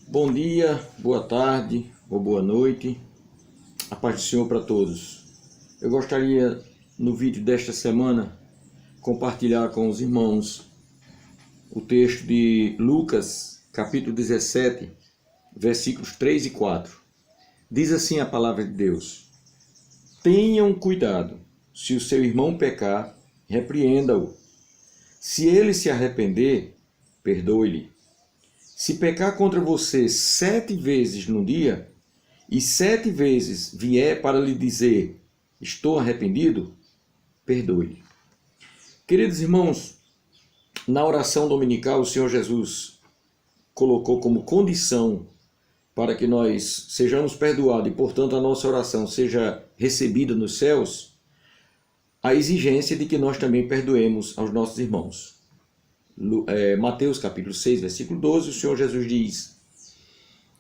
Bom dia, boa tarde ou boa noite, a paz do Senhor para todos. Eu gostaria, no vídeo desta semana, compartilhar com os irmãos o texto de Lucas, capítulo 17, versículos 3 e 4. Diz assim a palavra de Deus: Tenham cuidado, se o seu irmão pecar, repreenda-o. Se ele se arrepender, perdoe-lhe. Se pecar contra você 7 vezes no dia, e 7 vezes vier para lhe dizer, estou arrependido, perdoe-lhe. Queridos irmãos, na oração dominical, o Senhor Jesus colocou como condição para que nós sejamos perdoados e, portanto, a nossa oração seja recebida nos céus, a exigência de que nós também perdoemos aos nossos irmãos. Mateus capítulo 6, versículo 12, o Senhor Jesus diz: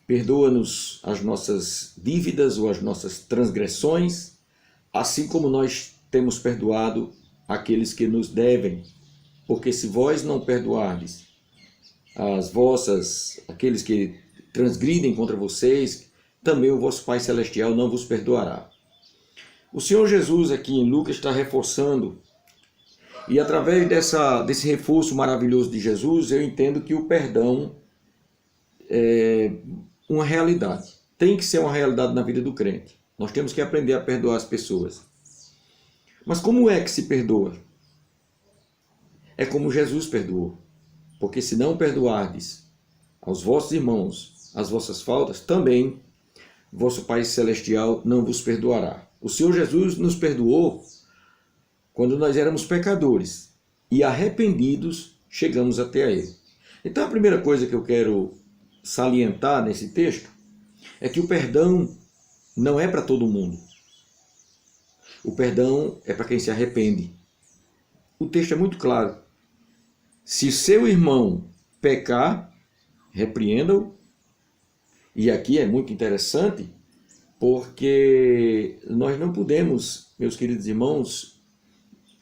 perdoa-nos as nossas dívidas ou as nossas transgressões, assim como nós temos perdoado aqueles que nos devem. Porque se vós não perdoardes aqueles que transgridem contra vocês, também o vosso Pai Celestial não vos perdoará. O Senhor Jesus aqui em Lucas está reforçando, e através desse reforço maravilhoso de Jesus, eu entendo que o perdão é uma realidade. Tem que ser uma realidade na vida do crente. Nós temos que aprender a perdoar as pessoas. Mas como é que se perdoa? É como Jesus perdoou. Porque se não perdoardes aos vossos irmãos as vossas faltas, também vosso Pai Celestial não vos perdoará. O Senhor Jesus nos perdoou quando nós éramos pecadores e arrependidos chegamos até Ele. Então a primeira coisa que eu quero salientar nesse texto é que o perdão não é para todo mundo. O perdão é para quem se arrepende. O texto é muito claro. Se seu irmão pecar, repreenda-o. E aqui é muito interessante, porque nós não podemos, meus queridos irmãos,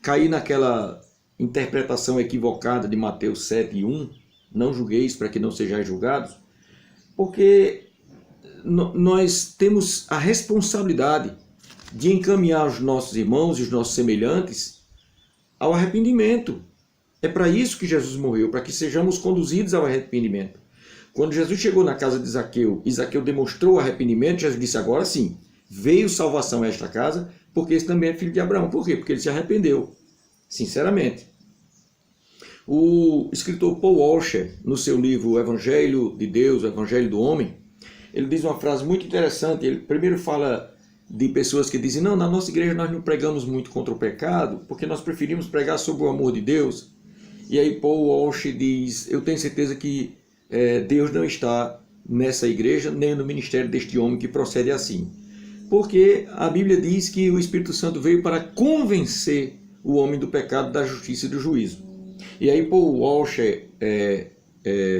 cair naquela interpretação equivocada de Mateus 7:1, não julgueis para que não sejais julgados, porque nós temos a responsabilidade de encaminhar os nossos irmãos e os nossos semelhantes ao arrependimento. É para isso que Jesus morreu, para que sejamos conduzidos ao arrependimento. Quando Jesus chegou na casa de Zaqueu, e Zaqueu demonstrou arrependimento, Jesus disse: agora sim, veio salvação a esta casa, porque esse também é filho de Abraão. Por quê? Porque ele se arrependeu, sinceramente. O escritor Paul Washer, no seu livro O Evangelho de Deus, o Evangelho do Homem, ele diz uma frase muito interessante. Ele primeiro fala de pessoas que dizem: não, na nossa igreja nós não pregamos muito contra o pecado, porque nós preferimos pregar sobre o amor de Deus. E aí Paul Washer diz: eu tenho certeza que Deus não está nessa igreja, nem no ministério deste homem que procede assim. Porque a Bíblia diz que o Espírito Santo veio para convencer o homem do pecado, da justiça e do juízo. E aí Paul Washer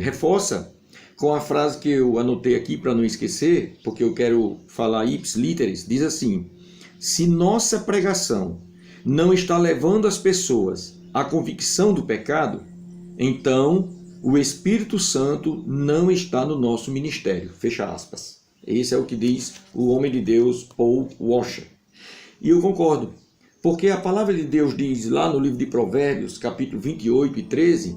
reforça com a frase que eu anotei aqui para não esquecer, porque eu quero falar ips literis, diz assim: se nossa pregação não está levando as pessoas à convicção do pecado, então o Espírito Santo não está no nosso ministério. Fecha aspas. Esse é o que diz o homem de Deus, Paul Washer. E eu concordo, porque a palavra de Deus diz lá no livro de Provérbios, capítulo 28 e 13,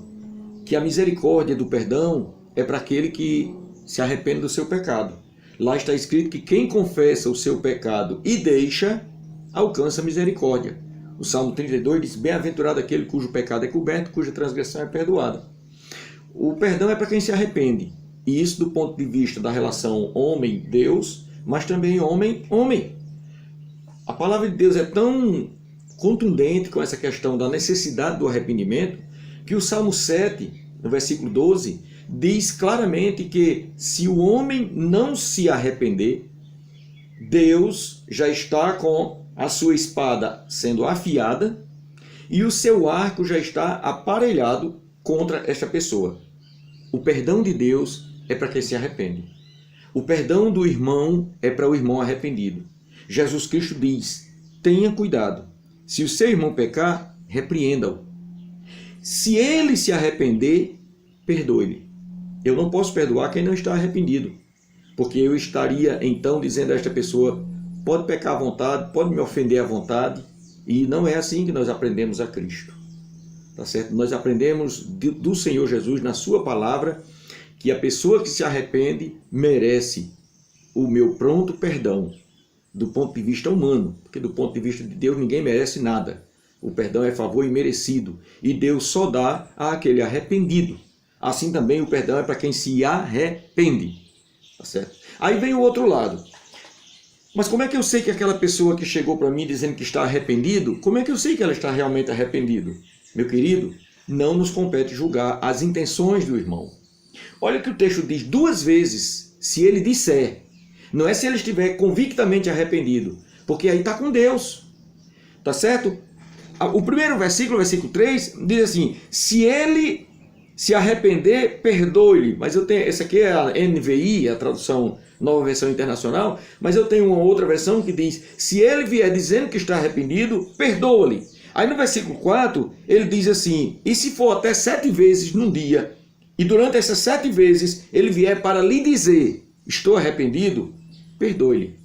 que a misericórdia do perdão é para aquele que se arrepende do seu pecado. Lá está escrito que quem confessa o seu pecado e deixa, alcança misericórdia. O Salmo 32 diz: bem-aventurado aquele cujo pecado é coberto, cuja transgressão é perdoada. O perdão é para quem se arrepende. E isso do ponto de vista da relação homem-Deus, mas também homem-homem. A palavra de Deus é tão contundente com essa questão da necessidade do arrependimento, que o Salmo 7, no versículo 12, diz claramente que se o homem não se arrepender, Deus já está com a sua espada sendo afiada e o seu arco já está aparelhado contra esta pessoa. O perdão de Deus é para quem se arrepende. O perdão do irmão é para o irmão arrependido. Jesus Cristo diz: tenha cuidado. Se o seu irmão pecar, repreenda-o. Se ele se arrepender, perdoe-lhe. Eu não posso perdoar quem não está arrependido, porque eu estaria então dizendo a esta pessoa, pode pecar à vontade, pode me ofender à vontade, e não é assim que nós aprendemos a Cristo. Tá certo? Nós aprendemos do Senhor Jesus, na sua palavra, que a pessoa que se arrepende merece o meu pronto perdão, do ponto de vista humano, porque do ponto de vista de Deus ninguém merece nada. O perdão é favor imerecido, e Deus só dá àquele arrependido. Assim também o perdão é para quem se arrepende. Tá certo? Aí vem o outro lado. Mas como é que eu sei que aquela pessoa que chegou para mim dizendo que está arrependido, como é que eu sei que ela está realmente arrependido? Meu querido, não nos compete julgar as intenções do irmão. Olha que o texto diz 2 vezes, se ele disser. Não é se ele estiver convictamente arrependido, porque aí está com Deus. Tá certo? O primeiro versículo, versículo 3, diz assim, se ele se arrepender, perdoe-lhe. Mas eu tenho, essa aqui é a NVI, a tradução Nova Versão Internacional, mas eu tenho uma outra versão que diz, se ele vier dizendo que está arrependido, perdoa-lhe. Aí no versículo 4, ele diz assim, e se for até 7 vezes num dia, e durante essas 7 vezes ele vier para lhe dizer, estou arrependido, perdoe-lhe.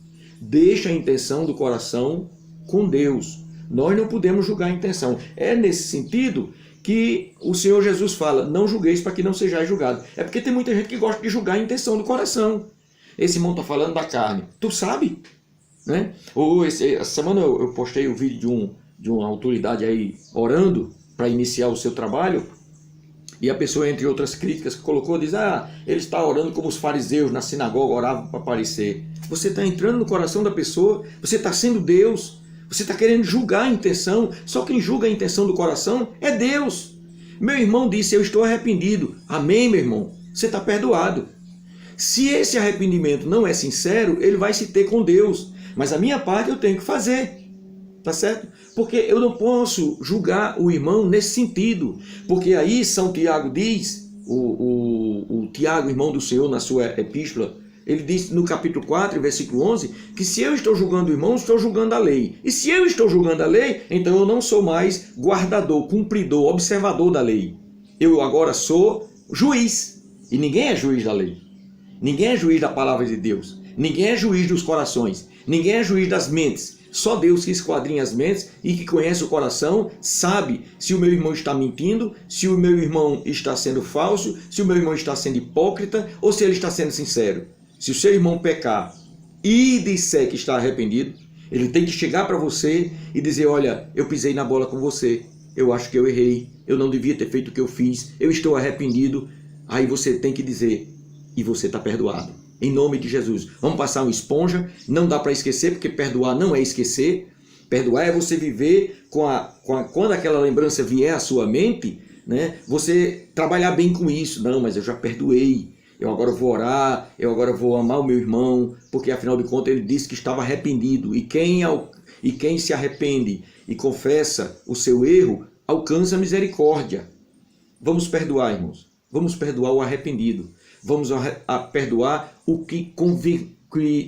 Deixa a intenção do coração com Deus. Nós não podemos julgar a intenção. É nesse sentido que o Senhor Jesus fala, não julgueis para que não sejais julgado. É porque tem muita gente que gosta de julgar a intenção do coração. Esse irmão está falando da carne. Tu sabe? Né? Essa semana eu postei o vídeo de uma autoridade aí orando para iniciar o seu trabalho. E a pessoa, entre outras críticas, que colocou, diz, ele está orando como os fariseus na sinagoga oravam para aparecer. Você está entrando no coração da pessoa, você está sendo Deus, você está querendo julgar a intenção, só quem julga a intenção do coração é Deus. Meu irmão disse, eu estou arrependido. Amém, meu irmão? Você está perdoado. Se esse arrependimento não é sincero, ele vai se ter com Deus. Mas a minha parte eu tenho que fazer. Tá certo? Porque eu não posso julgar o irmão nesse sentido. Porque aí São Tiago diz, o Tiago, irmão do Senhor, na sua epístola, ele diz no capítulo 4, versículo 11, que se eu estou julgando o irmão, estou julgando a lei. E se eu estou julgando a lei, então eu não sou mais guardador, cumpridor, observador da lei. Eu agora sou juiz. E ninguém é juiz da lei. Ninguém é juiz da palavra de Deus. Ninguém é juiz dos corações. Ninguém é juiz das mentes. Só Deus que esquadrinha as mentes e que conhece o coração, sabe se o meu irmão está mentindo, se o meu irmão está sendo falso, se o meu irmão está sendo hipócrita ou se ele está sendo sincero. Se o seu irmão pecar e disser que está arrependido, ele tem que chegar para você e dizer, olha, eu pisei na bola com você, eu acho que eu errei, eu não devia ter feito o que eu fiz, eu estou arrependido. Aí você tem que dizer, e você está perdoado. Em nome de Jesus. Vamos passar uma esponja, não dá para esquecer, porque perdoar não é esquecer. Perdoar é você viver quando aquela lembrança vier à sua mente, né, você trabalhar bem com isso. Não, mas eu já perdoei, eu agora vou orar, eu agora vou amar o meu irmão, porque afinal de contas ele disse que estava arrependido. E quem se arrepende e confessa o seu erro, alcança a misericórdia. Vamos perdoar, irmãos. Vamos perdoar o arrependido. Vamos perdoar o que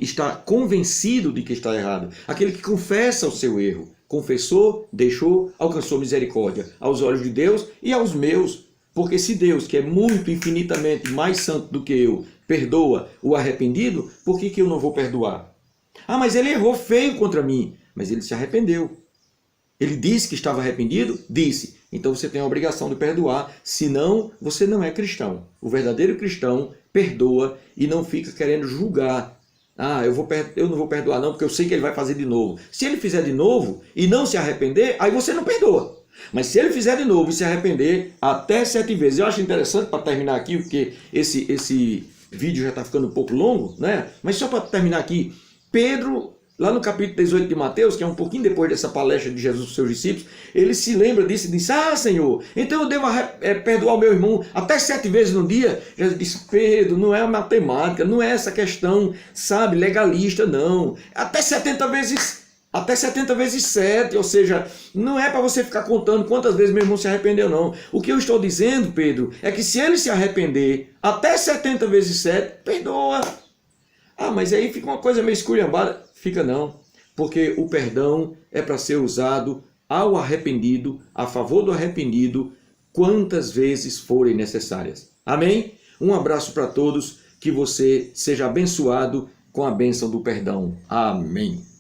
está convencido de que está errado. Aquele que confessa o seu erro. Confessou, deixou, alcançou misericórdia aos olhos de Deus e aos meus. Porque se Deus, que é muito infinitamente mais santo do que eu, perdoa o arrependido, por que eu não vou perdoar? Mas ele errou feio contra mim. Mas ele se arrependeu. Ele disse que estava arrependido? Disse. Então você tem a obrigação de perdoar, senão você não é cristão. O verdadeiro cristão perdoa e não fica querendo julgar. Eu não vou perdoar não, porque eu sei que ele vai fazer de novo. Se ele fizer de novo e não se arrepender, aí você não perdoa. Mas se ele fizer de novo e se arrepender até 7 vezes, eu acho interessante para terminar aqui, porque esse vídeo já está ficando um pouco longo, né? Mas só para terminar aqui, Pedro, lá no capítulo 18 de Mateus, que é um pouquinho depois dessa palestra de Jesus para os seus discípulos, ele se lembra disso e diz, Senhor, então eu devo perdoar o meu irmão até 7 vezes no dia? Jesus disse, Pedro, não é matemática, não é essa questão, sabe, legalista, não. Até 70 vezes 7, ou seja, não é para você ficar contando quantas vezes meu irmão se arrependeu, não. O que eu estou dizendo, Pedro, é que se ele se arrepender até 70 vezes 7, perdoa. Mas aí fica uma coisa meio esculhambada. Fica não, porque o perdão é para ser usado ao arrependido, a favor do arrependido, quantas vezes forem necessárias. Amém? Um abraço para todos, que você seja abençoado com a bênção do perdão. Amém.